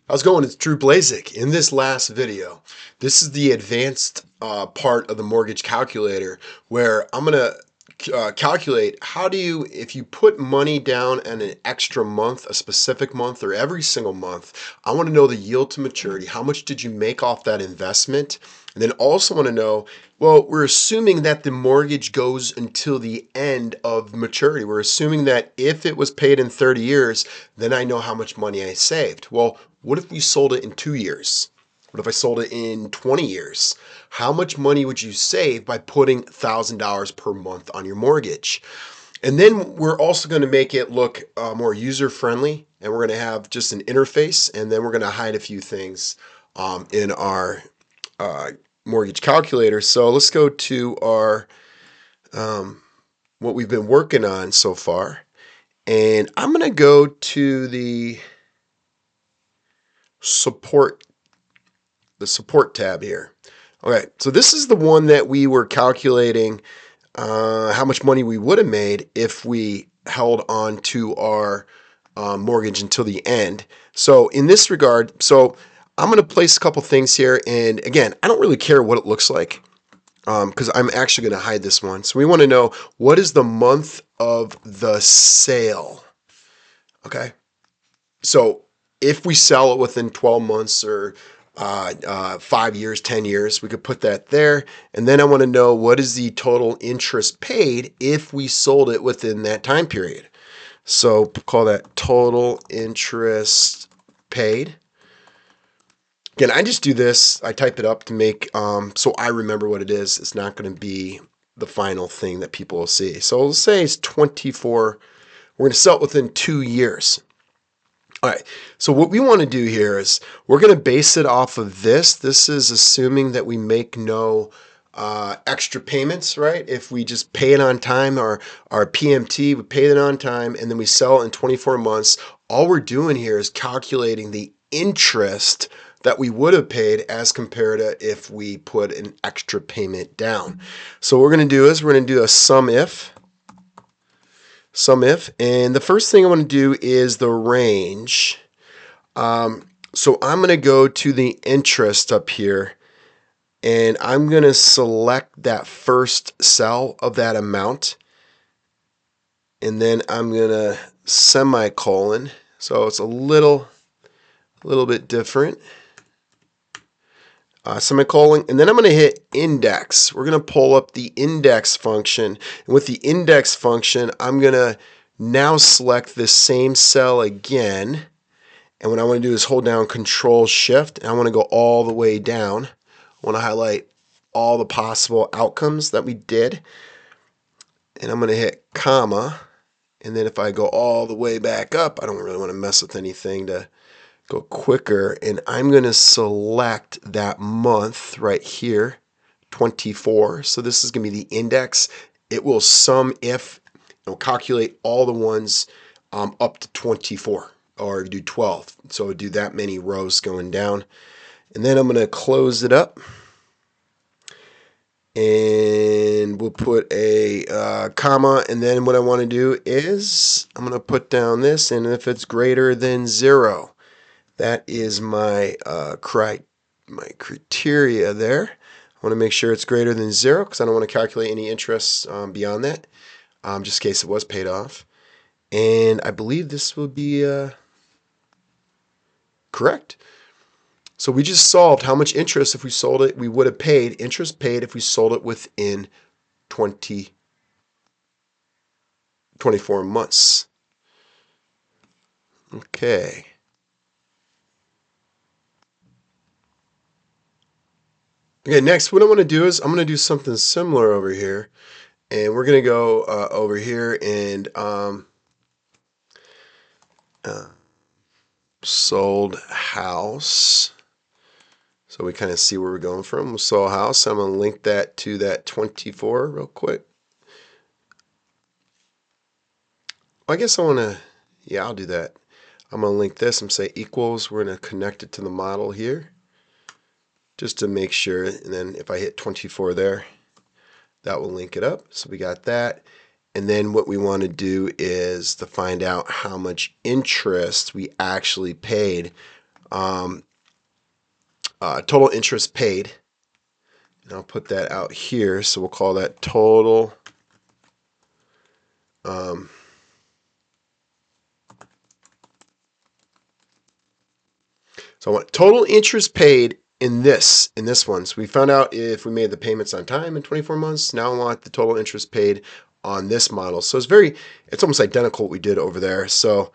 How's it going? It's Drew Blazik. In this last video, this is the advanced part of the mortgage calculator where I'm going to calculate how do you, if you put money down in an extra month, a specific month, or every single month, I want to know the yield to maturity. How much did you make off that investment? And then also want to know, well, we're assuming that the mortgage goes until the end of maturity. We're assuming that if it was paid in 30 years, then I know how much money I saved. Well, what if we sold it in 2 years? What if I sold it in 20 years? How much money would you save by putting $1,000 per month on your mortgage? And then we're also going to make it look more user friendly, and we're going to have just an interface, and then we're going to hide a few things in our mortgage calculator. So let's go to our what we've been working on so far, and I'm going to go to the support tab here. Okay, so this is the one that we were calculating how much money we would have made if we held on to our mortgage until the end. So in this regard, so I'm going to place a couple things here, and again, I don't really care what it looks like because I'm actually going to hide this one. So we want to know, what is the month of the sale? Okay, so if we sell it within 12 months or 5 years, 10 years, we could put that there. And then I want to know, what is the total interest paid if we sold it within that time period? So call that total interest paid. Again, I just do this. I type it up to make, so I remember what it is. It's not going to be the final thing that people will see. So let's say it's 24. We're going to sell it within 2 years. All right, so what we want to do here is we're going to base it off of this. This is assuming that we make no extra payments, right? If we just pay it on time, our PMT, we pay it on time, and then we sell it in 24 months, all we're doing here is calculating the interest that we would have paid as compared to if we put an extra payment down. So what we're going to do is we're going to do a sum if, and the first thing I want to do is the range. So I'm going to go to the interest up here, and I'm going to select that first cell of that amount, and then I'm going to semicolon. So it's a little bit different. Semicolon, and then I'm going to hit index. We're going to pull up the index function, and with the index function, I'm going to now select this same cell again, and what I want to do is hold down Control Shift, and I want to go all the way down. I want to highlight all the possible outcomes that we did, and I'm going to hit comma, and then if I go all the way back up, I don't really want to mess with anything to go quicker, and I'm going to select that month right here, 24. So this is going to be the index. It will sum if, it'll calculate all the ones up to 24, or do 12. So it'll do that many rows going down. And then I'm going to close it up, and we'll put a comma, and then what I want to do is I'm going to put down this, and if it's greater than 0, that is my criteria there. I want to make sure it's greater than 0 because I don't want to calculate any interest beyond that, just in case it was paid off. And I believe this will be correct. So we just solved how much interest if we sold it, we would have paid, interest paid if we sold it within 24 months. Okay. Okay, next what I want to do is I'm going to do something similar over here, and we're going to go over here and sold house. So we kind of see where we're going from. We sold a house. I'm going to link that to that 24 real quick. I guess I want to, yeah, I'll do that. I'm going to link this and say equals. We're going to connect it to the model here just to make sure. And then if I hit 24 there, that will link it up. So we got that. And then what we want to do is to find out how much interest we actually paid total interest paid. And I'll put that out here. So we'll call that total so I want total interest paid in this one. So we found out if we made the payments on time in 24 months. Now I want the total interest paid on this model. So it's almost identical what we did over there. So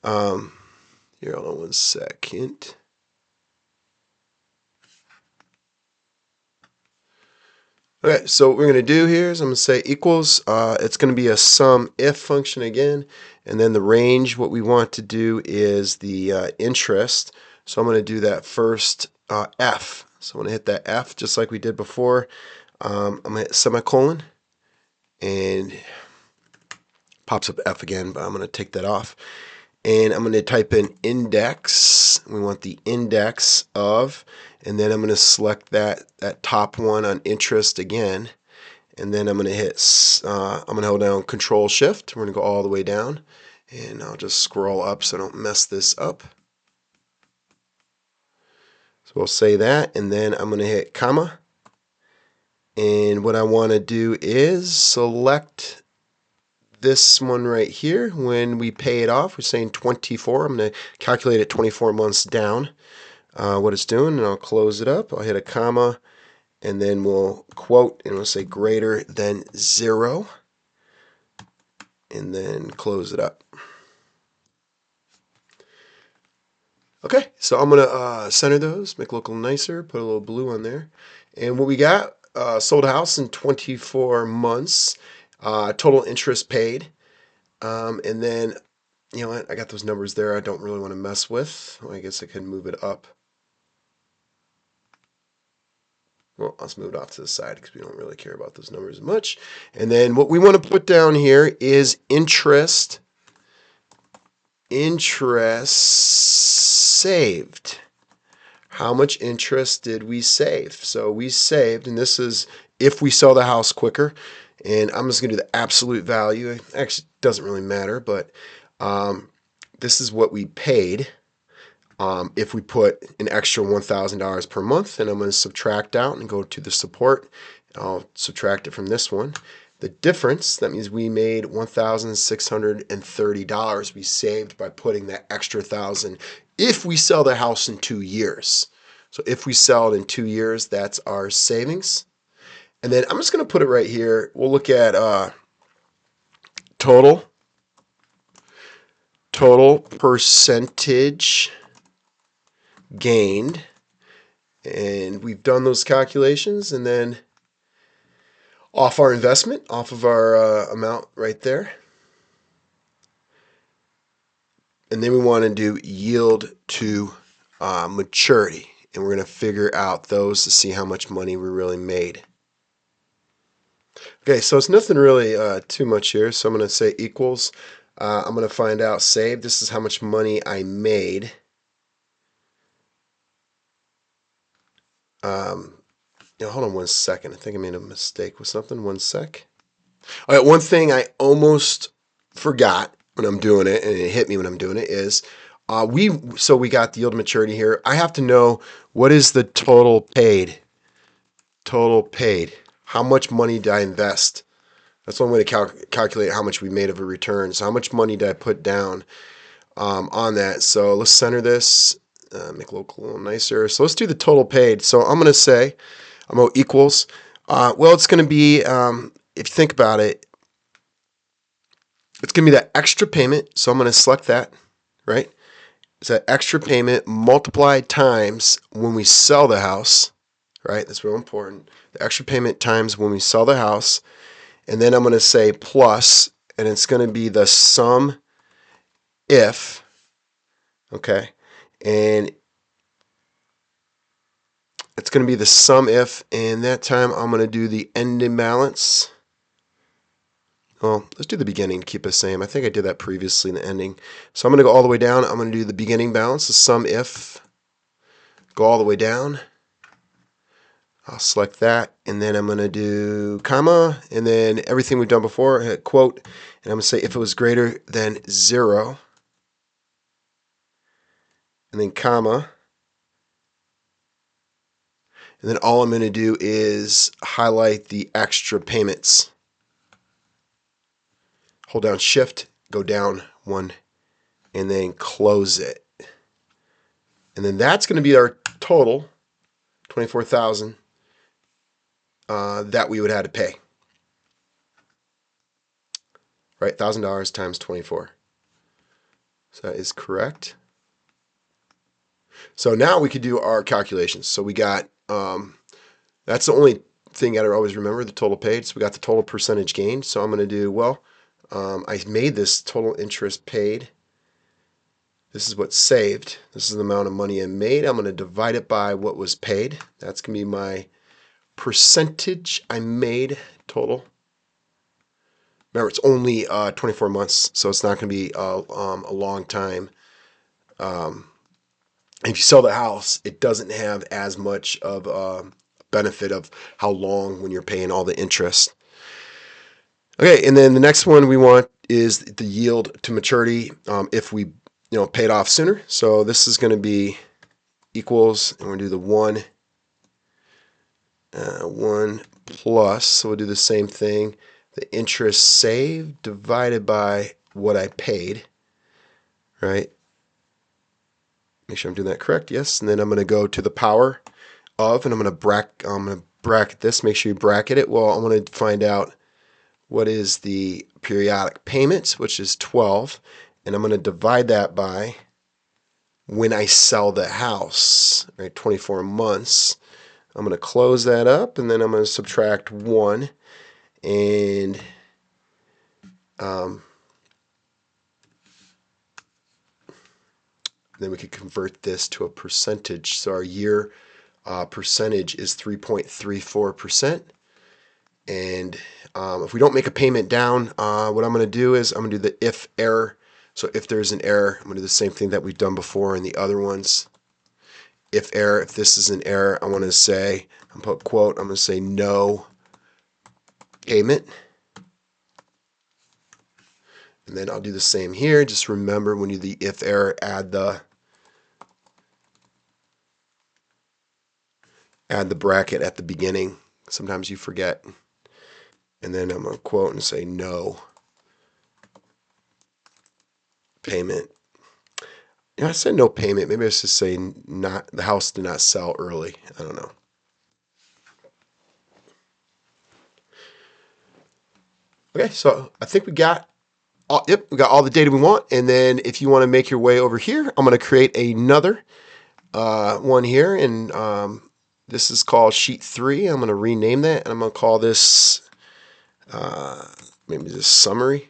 here, hold on 1 second. Okay, so what we're going to do here is I'm going to say equals, it's going to be a sum if function again, and then the range, what we want to do is the interest. So I'm going to do that first F. So I'm going to hit that F just like we did before. I'm going to hit semicolon, and pops up F again, but I'm going to take that off. And I'm going to type in index. We want the index of, and then I'm going to select that top one on interest again. And then I'm going to hold down Control Shift. We're going to go all the way down, and I'll just scroll up so I don't mess this up. So we'll say that, and then I'm going to hit comma. And what I want to do is select this one right here. When we pay it off, we're saying 24. I'm going to calculate it 24 months down, what it's doing, and I'll close it up. I'll hit a comma, and then we'll quote, and we'll say greater than 0, and then close it up. Okay, so I'm going to center those, make it look a little nicer, put a little blue on there. And what we got, sold a house in 24 months, total interest paid. And then, you know what, I got those numbers there I don't really want to mess with. Well, I guess I can move it up. Well, let's move it off to the side because we don't really care about those numbers much. And then what we want to put down here is interest saved. How much interest did we save? So we saved, and this is if we sell the house quicker. And I'm just going to do the absolute value. It actually doesn't really matter, but this is what we paid if we put an extra $1,000 per month. And I'm going to subtract out and go to the support. I'll subtract it from this one. The difference, that means we made $1,630 we saved by putting that extra $1,000 if we sell the house in 2 years. So if we sell it in 2 years, that's our savings. And then I'm just going to put it right here. We'll look at total percentage gained. And we've done those calculations, and then off our investment, off of our amount right there. And then we want to do yield to maturity. And we're going to figure out those to see how much money we really made. Okay, so it's nothing really too much here. So I'm going to say equals. I'm going to find out save. This is how much money I made. Hold on 1 second. I think I made a mistake with something. 1 sec. All right, one thing I almost forgot when I'm doing it, and it hit me when I'm doing it, is we got the yield to maturity here. I have to know what is the total paid. Total paid. How much money did I invest? That's one way to calculate how much we made of a return. So how much money did I put down on that? So let's center this, make it look a little nicer. So let's do the total paid. So I'm going to say, I'm going to equals. Well, it's going to be, if you think about it, it's going to be that extra payment. So I'm going to select that, right? It's that extra payment multiplied times when we sell the house, right? That's real important. The extra payment times when we sell the house. And then I'm going to say plus, and it's going to be the sum if, okay? And it's going to be the sum if, and that time I'm going to do the ending balance. Well, let's do the beginning to keep it the same. I think I did that previously in the ending. So I'm going to go all the way down. I'm going to do the beginning balance, the sum if, go all the way down. I'll select that, and then I'm going to do comma, and then everything we've done before, hit quote, and I'm going to say if it was greater than 0, and then comma. And then all I'm going to do is highlight the extra payments. Hold down Shift, go down one, and then close it. And then that's going to be our total, $24,000 that we would have to pay. Right, $1,000 times 24. So that is correct. So now we could do our calculations. So we got, that's the only thing I always remember, the total paid. So we got the total percentage gain. So I'm going to do, well, I made this total interest paid. This is what's saved. This is the amount of money I made. I'm going to divide it by what was paid. That's going to be my percentage I made total. Remember, it's only 24 months, so it's not going to be a long time. If you sell the house, it doesn't have as much of a benefit of how long when you're paying all the interest. Okay, and then the next one we want is the yield to maturity if we pay it off sooner. So this is going to be equals, and we're going to do the 1 plus, so we'll do the same thing. The interest saved divided by what I paid, right? Make sure I'm doing that correct. Yes, and then I'm going to go to the power of, and I'm going to bracket this. Make sure you bracket it. Well, I want to find out what is the periodic payment, which is 12, and I'm going to divide that by when I sell the house, right? 24 months. I'm going to close that up, and then I'm going to subtract 1, and then we could convert this to a percentage. So our year percentage is 3.34%. And if we don't make a payment down, what I'm going to do is I'm going to do the if error. So if there's an error, I'm going to do the same thing that we've done before in the other ones. If error, if this is an error, I want to say, I'm put quote, I'm going to say no payment. And then I'll do the same here. Just remember when you do the if error, add the bracket at the beginning. Sometimes you forget. And then I'm going to quote and say no payment. I said no payment. Maybe I should say not, the house did not sell early. I don't know. Okay, so I think we got we got all the data we want. And then if you want to make your way over here, I'm going to create another one here, and this is called sheet 3. I'm going to rename that, and I'm going to call this maybe just summary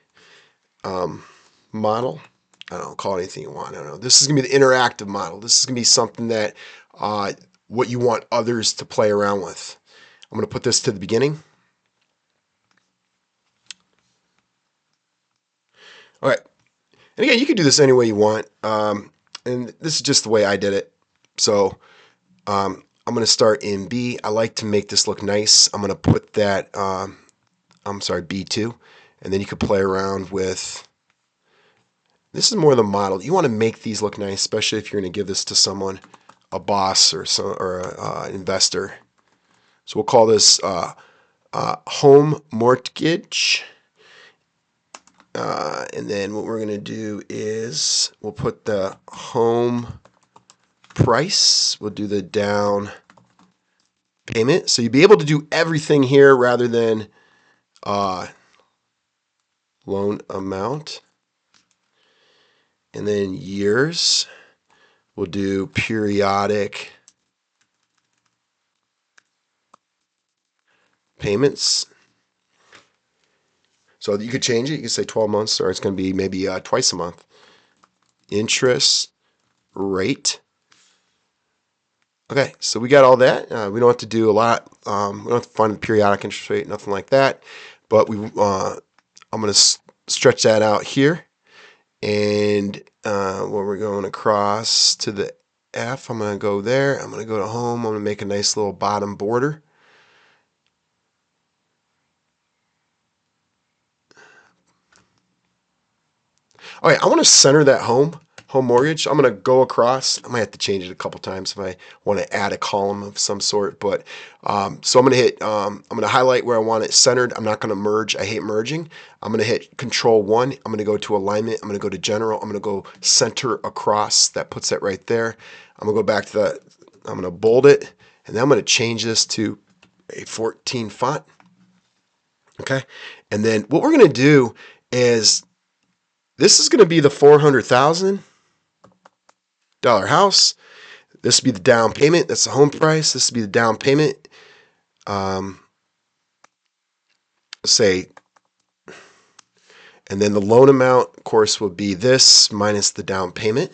model. I don't know, call it anything you want. I don't know. This is going to be the interactive model. This is going to be something that what you want others to play around with. I'm going to put this to the beginning. All right. And again, you can do this any way you want. And this is just the way I did it. So I'm going to start in B. I like to make this look nice. I'm going to put that, B2. And then you could play around with, this is more the model. You want to make these look nice, especially if you're going to give this to someone, a boss or an investor. So we'll call this home mortgage. And then what we're going to do is we'll put the home price. We'll do the down payment. So you'll be able to do everything here rather than loan amount. And then years. We'll do periodic payments. So you could change it. You could say 12 months, or it's going to be maybe twice a month. Interest rate. Okay, so we got all that. We don't have to do a lot. We don't have to find the periodic interest rate, nothing like that. But I'm going to stretch that out here. And when we're going across to the F, I'm going to go there. I'm going to go to home. I'm going to make a nice little bottom border. All right, I want to center that home home mortgage. I'm going to go across. I might have to change it a couple times if I want to add a column of some sort. But so I'm going to hit, I'm going to highlight where I want it centered. I'm not going to merge. I hate merging. I'm going to hit Control 1. I'm going to go to alignment. I'm going to go to general. I'm going to go center across. That puts that right there. I'm going to go back to the, I'm going to bold it. And then I'm going to change this to a 14 font. Okay. And then what we're going to do is this is going to be the $400,000 house. This would be the down payment. That's the home price. This would be the down payment. Say, and then the loan amount, of course, will be this minus the down payment.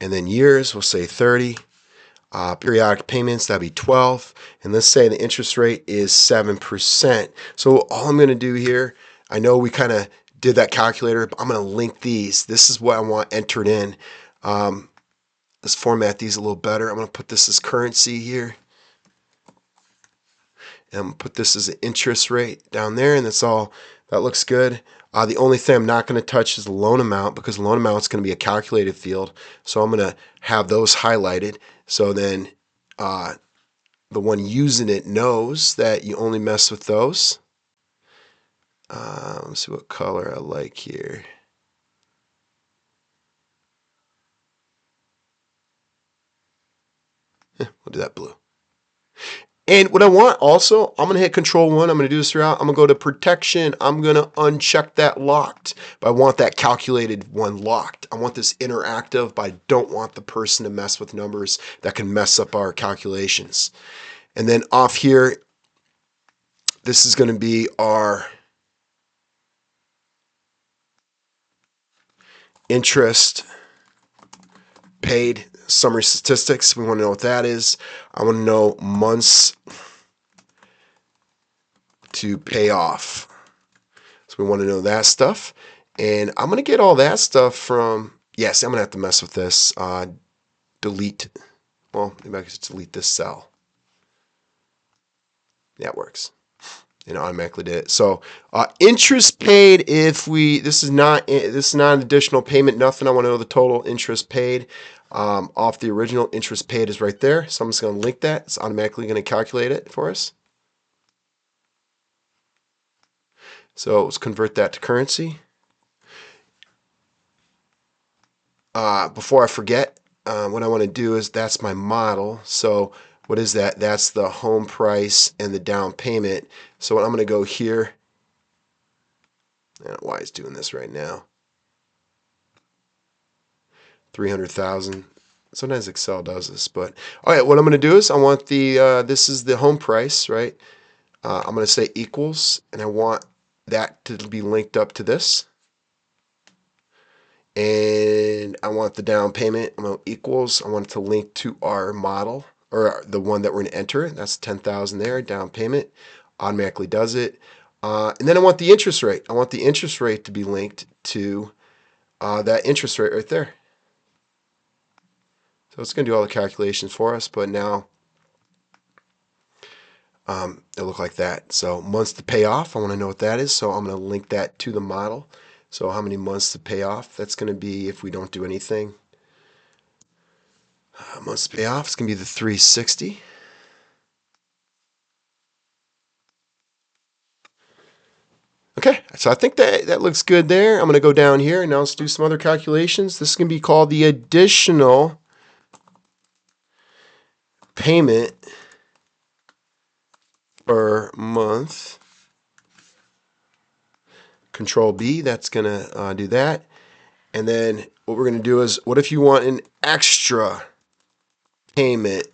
And then years, we'll say 30. Periodic payments, that'd be 12. And let's say the interest rate is 7%. So all I'm going to do here, I know we kind of did that calculator, but I'm going to link these. This is what I want entered in. Let's format these a little better. I'm going to put this as currency here. And I'm going to put this as an interest rate down there, and that's all. That looks good. The only thing I'm not going to touch is the loan amount, because the loan amount is going to be a calculated field. So I'm going to have those highlighted. So then the one using it knows that you only mess with those. Let's see what color I like here. We'll do that blue. And what I want also, I'm going to hit Control 1. I'm going to do this throughout. I'm going to go to Protection. I'm going to uncheck that locked. But I want that calculated one locked. I want this interactive, but I don't want the person to mess with numbers that can mess up our calculations. And then off here, this is going to be our interest paid summary statistics. We want to know what that is. I want to know months to pay off. So we want to know that stuff. And I'm going to get all that stuff from, yes, I'm going to have to mess with this. Delete. Well, maybe I could just delete this cell. That works. And automatically did it. So interest paid, if we, this is not an additional payment, nothing. I want to know the total interest paid off the original. Interest paid is right there. So I'm just going to link that. It's automatically going to calculate it for us. So let's convert that to currency. Before I forget, what I want to do is, that's my model. So what is that? That's the home price and the down payment. So I'm going to go here. I don't know why it's doing this right now. 300,000. Sometimes Excel does this, but all right. What I'm going to do is, I want the this is the home price, right? I'm going to say equals, and I want that to be linked up to this. And I want the down payment, I'm going to equals, I want it to link to our model, or the one that we're going to enter. That's 10,000 there, down payment, automatically does it. And then I want the interest rate. I want the interest rate to be linked to that interest rate right there. So it's going to do all the calculations for us, but now it'll look like that. So months to pay off, I want to know what that is, so I'm going to link that to the model. So how many months to pay off? That's going to be, if we don't do anything, months to pay off, it's going to be the 360. Okay, so I think that looks good there. I'm going to go down here and now let's do some other calculations. This is going to be called the additional payment per month. Control B, that's going to do that. And then what we're going to do is, what if you want an extra payment?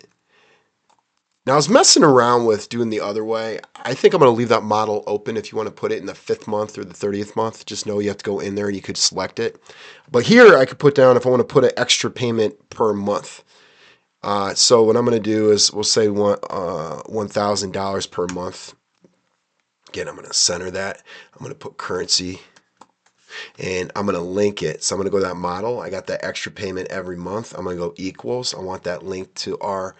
Now I was messing around with doing the other way. I think I'm going to leave that model open if you want to put it in the 5th month or the 30th month. Just know you have to go in there and you could select it. But here I could put down if I want to put an extra payment per month. So what I'm going to do is, we'll say $1,000 per month. Again, I'm going to center that. I'm going to put currency. And I'm going to link it. So I'm going to go to that model. I got that extra payment every month. I'm going to go equals. I want that linked to our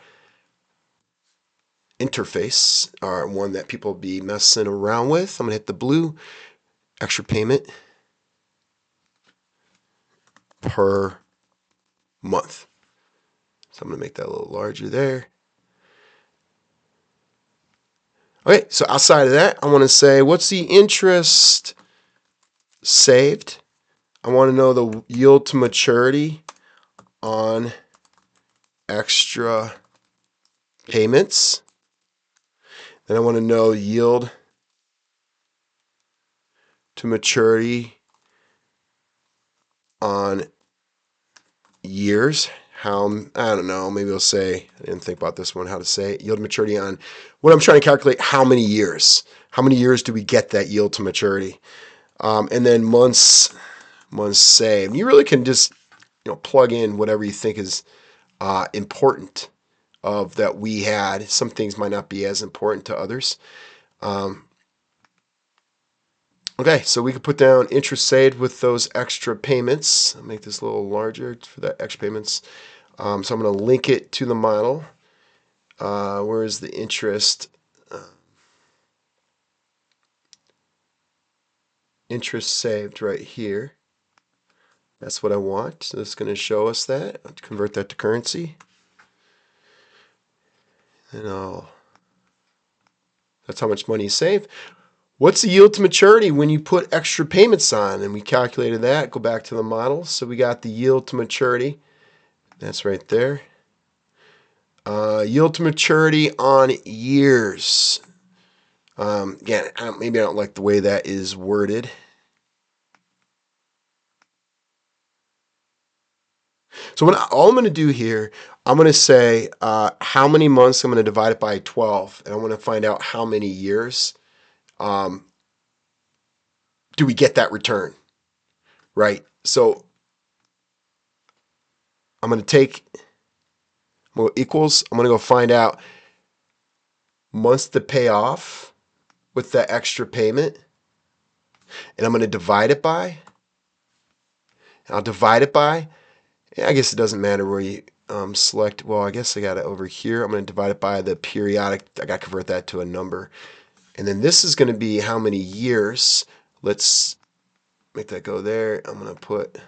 interface, or one that people be messing around with. I'm going to hit the blue, extra payment per month. So I'm going to make that a little larger there. Okay, so outside of that, I want to say, what's the interest saved? I want to know the yield to maturity on extra payments. Then I want to know yield to maturity on years. How, I don't know, maybe I'll say, I didn't think about this one, how to say it. Yield to maturity on, what I'm trying to calculate, how many years. How many years do we get that yield to maturity? And then months saved. You really can just plug in whatever you think is important of that we had. Some things might not be as important to others. Okay, so we could put down interest saved with those extra payments. I'll make this a little larger for that extra payments. So I'm going to link it to the model. Where is the interest? Interest saved right here. That's what I want. So it's going to show us that. I'll convert that to currency. And that's how much money you save. What's the yield to maturity when you put extra payments on? And we calculated that. Go back to the model. So we got the yield to maturity. That's right there. Yield to maturity on years. Again, maybe I don't like the way that is worded. So all I'm going to do here, I'm going to say how many months. I'm going to divide it by 12, and I want to find out how many years do we get that return, right? So I'm going to go equals. I'm going to go find out months to pay off with that extra payment, and I'm going to divide it by. I'll divide it by. I guess it doesn't matter where you select. Well, I guess I got it over here. I'm going to divide it by the periodic. I got to convert that to a number. And then this is going to be how many years. Let's make that go there. I'm going to put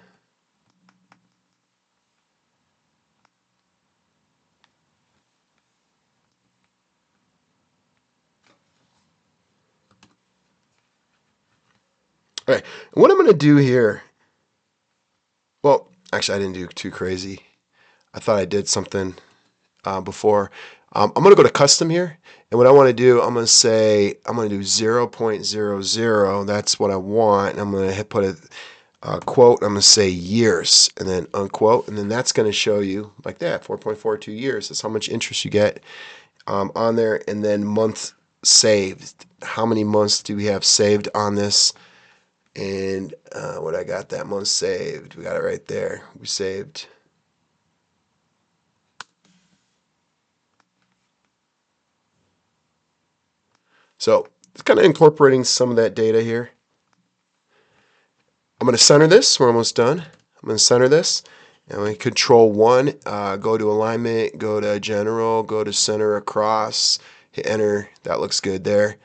all right. And what I'm going to do here, well, actually, I didn't do too crazy. I thought I did something before. I'm going to go to custom here. And what I want to do, I'm going to say, I'm going to do 0.00. That's what I want. And I'm going to put a quote. I'm going to say years and then unquote. And then that's going to show you like that, 4.42 years. That's how much interest you get on there. And then month saved. How many months do we have saved on this? And what I got that month saved. We got it right there. We saved. So it's kind of incorporating some of that data here. I'm going to center this. We're almost done. I'm going to center this. And we control 1, go to alignment, go to general, go to center across, hit enter. That looks good there.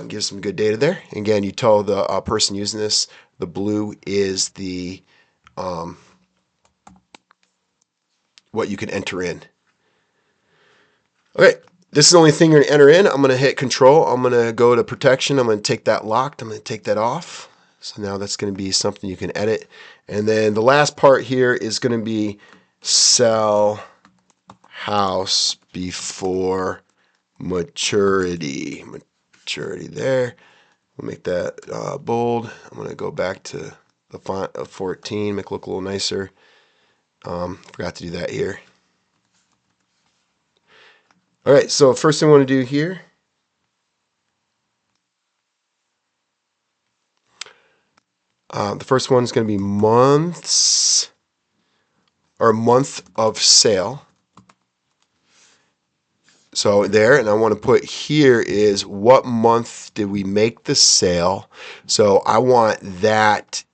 Gives some good data there. Again, you tell the person using this, the blue is the what you can enter in. Okay, this is the only thing you're going to enter in. I'm going to hit control. I'm going to go to protection. I'm going to take that locked. I'm going to take that off. So now that's going to be something you can edit. And then the last part here is going to be sell house before maturity. Maturity there. We'll make that bold. I'm going to go back to the font of 14, make it look a little nicer. Forgot to do that here. All right, so first thing I want to do here, the first one is going to be months or month of sale. So there, and I want to put here is what month did we make the sale? So I want that.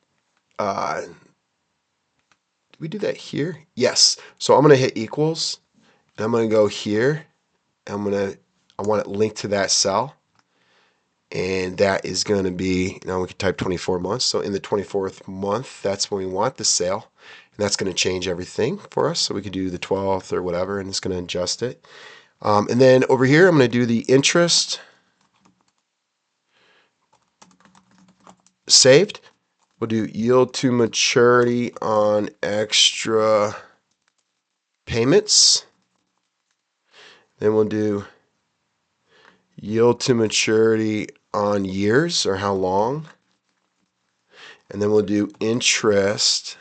Did we do that here? Yes. So I'm going to hit equals, and I'm going to go here. I want it linked to that cell. And that is going to be, now we can type 24 months. So in the 24th month, that's when we want the sale. And that's going to change everything for us. So we could do the 12th or whatever, and it's going to adjust it. And then over here, I'm going to do the interest saved. We'll do yield to maturity on extra payments. Then we'll do yield to maturity on years, or how long. And then we'll do interest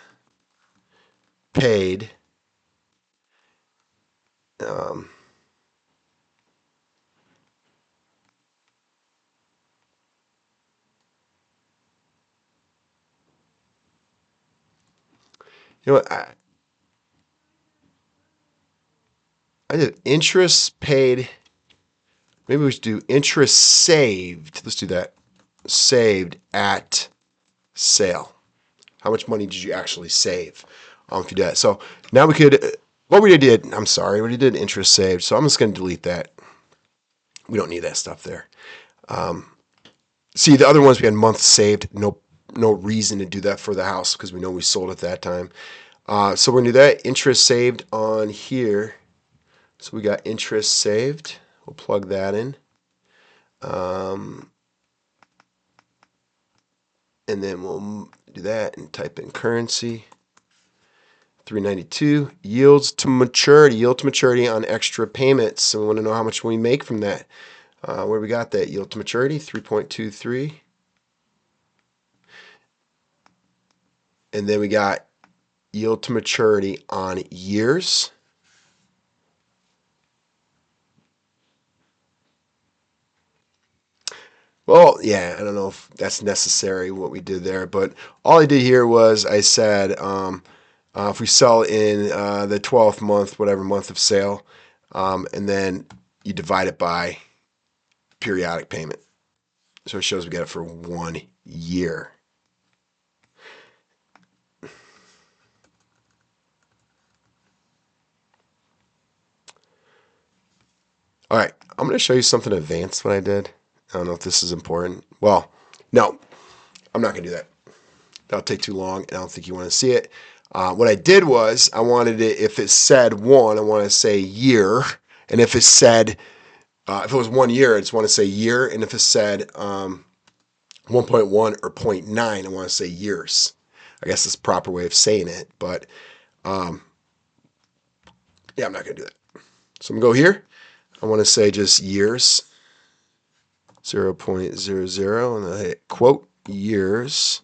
paid. You know what? I did interest paid. Maybe we should do interest saved. Let's do that. Saved at sale. How much money did you actually save if you did that? So now we could, what we did, I'm sorry, we did interest saved. So I'm just going to delete that. We don't need that stuff there. See, the other ones we had months saved. No reason to do that for the house because we know we sold at that time. So we're going to do that. Interest saved on here. So we got interest saved. We'll plug that in. And then we'll do that and type in currency. 392 yield to maturity on extra payments. So we want to know how much we make from that. Where we got that yield to maturity, 3.23. And then we got yield to maturity on years. Well, yeah, I don't know if that's necessary what we did there, but all I did here was I said if we sell in the 12th month, whatever month of sale, and then you divide it by periodic payment. So it shows we got it for 1 year. All right, I'm going to show you something advanced what I did. I don't know if this is important. Well, no, I'm not going to do that. That'll take too long, and I don't think you want to see it. What I did was I wanted it, if it said 1, I want to say year. And if it said, if it was 1 year, I just want to say year. And if it said 1.1 or 0.9, I want to say years. I guess that's the proper way of saying it. But yeah, I'm not going to do that. So I'm going to go here. I want to say just years. 0.00, and I hit quote years.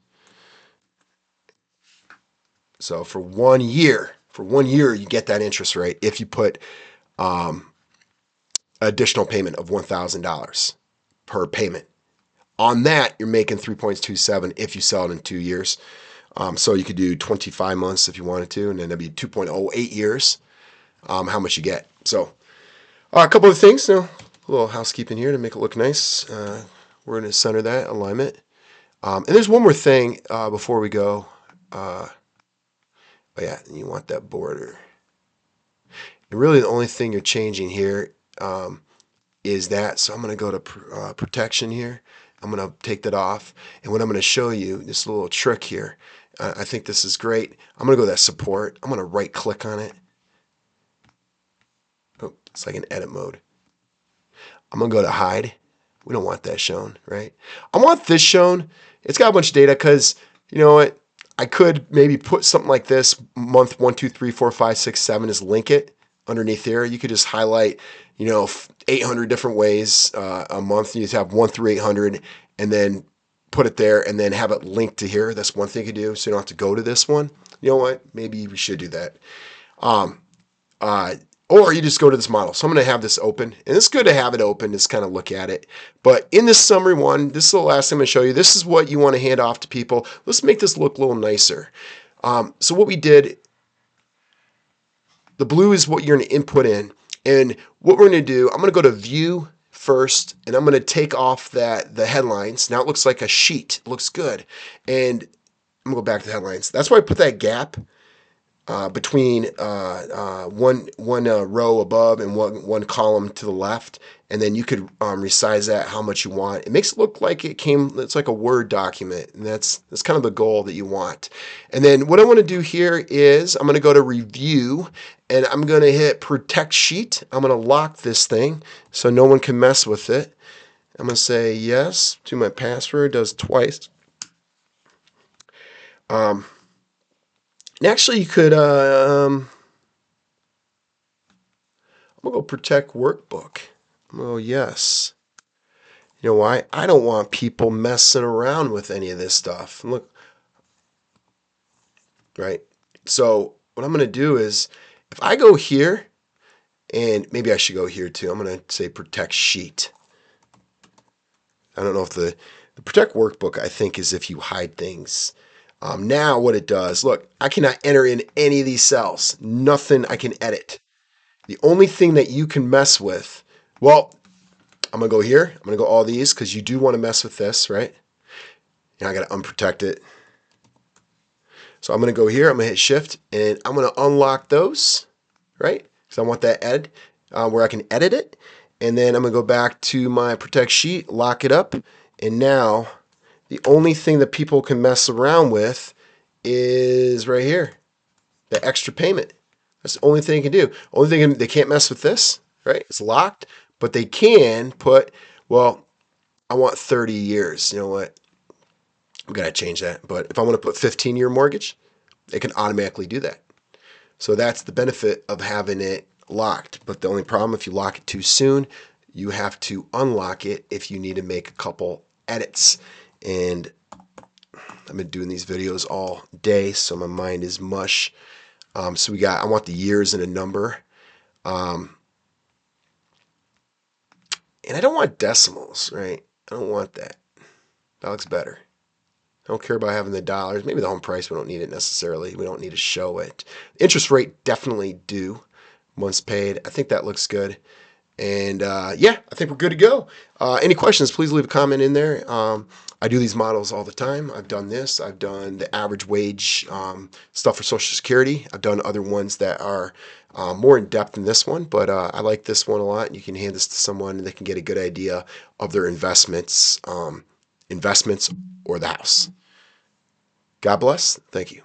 So for 1 year, you get that interest rate if you put additional payment of $1,000 per payment. On that, you're making 3.27 if you sell it in 2 years. So you could do 25 months if you wanted to, and then that'd be 2.08 years. How much you get. So a couple of things now. A little housekeeping here to make it look nice. We're going to center that alignment. And there's one more thing before we go. Oh yeah, you want that border. And really the only thing you're changing here is that. So I'm going to go to protection here. I'm going to take that off. And what I'm going to show you, this little trick here, I think this is great. I'm going to go to that support. I'm going to right click on it. Oh, it's like an edit mode. I'm going to go to hide. We don't want that shown, right? I want this shown. It's got a bunch of data because, you know what? I could maybe put something like this, month 1, 2, 3, 4, 5, 6, 7, is link it underneath there. You could just highlight, 800 different ways a month. You just have 1 through 800 and then put it there and then have it linked to here. That's one thing you could do. So you don't have to go to this one. You know what? Maybe we should do that. Or you just go to this model. So I'm going to have this open. And it's good to have it open, just kind of look at it. But in this summary one, this is the last thing I'm going to show you. This is what you want to hand off to people. Let's make this look a little nicer. So what we did, the blue is what you're going to input in. And what we're going to do, I'm going to go to View first, and I'm going to take off the headlines. Now it looks like a sheet. It looks good. And I'm going to go back to the headlines. That's why I put that gap. between one row above and one column to the left, and then you could resize that how much you want. It makes it look like it's like a Word document, and that's kind of the goal that you want. And then what I want to do here is I'm going to go to Review, and I'm going to hit Protect Sheet. I'm going to lock this thing so no one can mess with it. I'm going to say yes to my password. It does twice. And actually, you could. I'm going to go Protect Workbook. Oh, yes. You know why? I don't want people messing around with any of this stuff. Look, right? So what I'm going to do is, if I go here, and maybe I should go here too. I'm going to say Protect Sheet. I don't know if the Protect Workbook, I think, is if you hide things. Now what it does, look, I cannot enter in any of these cells. Nothing I can edit. The only thing that you can mess with, well, I'm going to go here. I'm going to go all these because you do want to mess with this, right? Now I got to unprotect it. So I'm going to go here. I'm going to hit Shift, and I'm going to unlock those, right? Because I want that edit where I can edit it. And then I'm going to go back to my Protect Sheet, lock it up. And now the only thing that people can mess around with is right here, the extra payment. That's the only thing they can do. Only thing they can't mess with this, right? It's locked, but they can put, well, I want 30 years. You know what? I'm going to change that. But if I want to put 15-year mortgage, they can automatically do that. So that's the benefit of having it locked. But the only problem, if you lock it too soon, you have to unlock it if you need to make a couple edits. And I've been doing these videos all day, so my mind is mush. So I want the years and a number. And I don't want decimals, right? I don't want that. That looks better. I don't care about having the dollars. Maybe the home price, we don't need it necessarily. We don't need to show it. Interest rate, definitely do. Months paid. I think that looks good. And yeah, I think we're good to go. Any questions, please leave a comment in there. I do these models all the time. I've done this. I've done the average wage stuff for Social Security. I've done other ones that are more in depth than this one, but I like this one a lot. And you can hand this to someone and they can get a good idea of their investments or the house. God bless. Thank you.